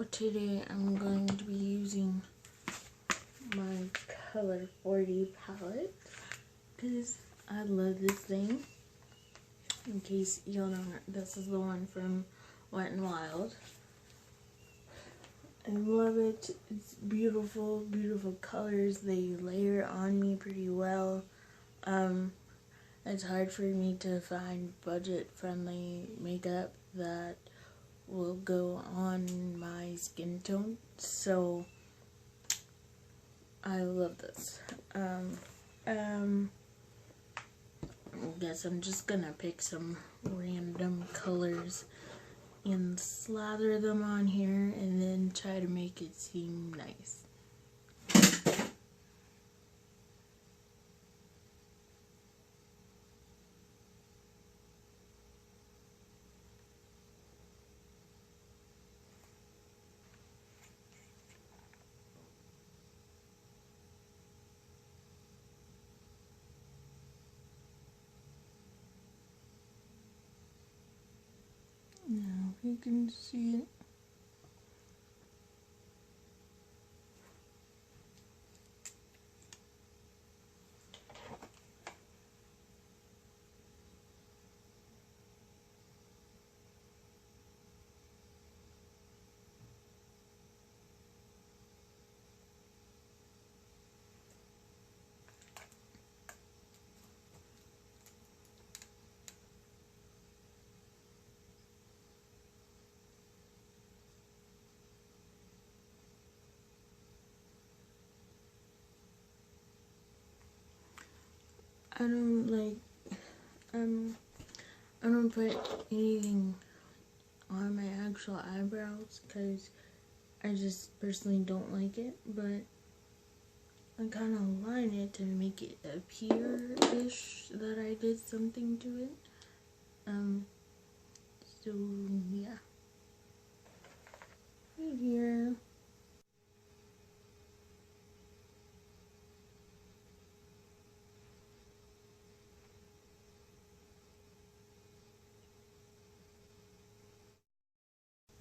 today I'm going to be using my Color 40 palette because I love this thing. In case you don't know, this is the one from Wet n Wild. I love it. It's beautiful, beautiful colors. They layer on me pretty well. It's hard for me to find budget-friendly makeup that will go on my skin tone, so I love this. I guess I'm just gonna pick some random colors and slather them on here and then try to make it seem nice. Now you can see it. I don't put anything on my actual eyebrows because I just personally don't like it, but I kind of line it to make it appear-ish that I did something to it. So yeah. Right here.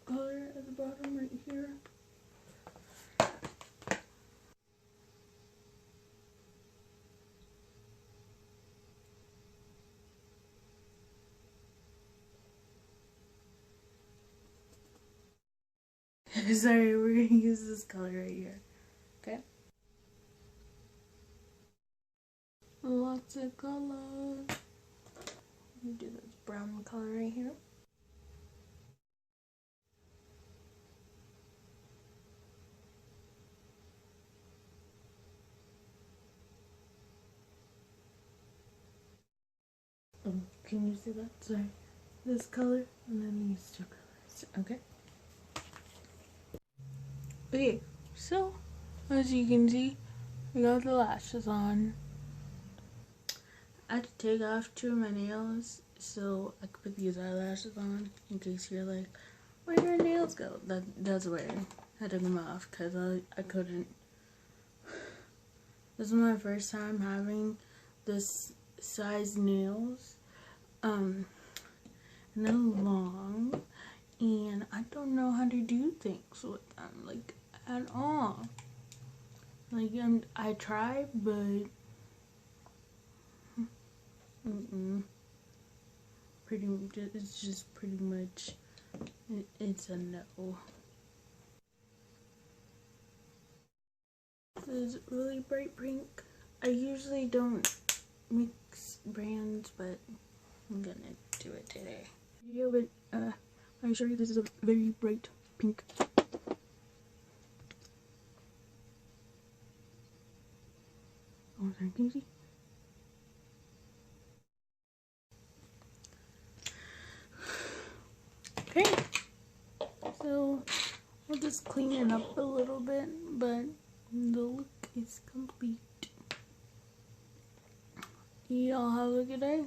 Color at the bottom right here. Sorry, we're gonna use this color right here. Okay? Lots of color. We do this brown color right here. Oh, can you see that? Sorry. This color and then these two colors. Okay? Okay, so as you can see, I got the lashes on. I had to take off 2 of my nails so I could put these eyelashes on in case you're like, where'd your nails go? That's weird. I took them off because I couldn't. This is my first time having this size nails. And they're long. And I don't know how to do things with them, like, at all. Like, I tried, but pretty much, it's just pretty much, it's a no. This is really bright pink. I usually don't mix brands, but I'm gonna do it today. Yeah, but I assure you this is a very bright pink. Oh, sorry, can you see? Okay, so I'll just clean it up a little bit, but the look is complete. Y'all have a good day.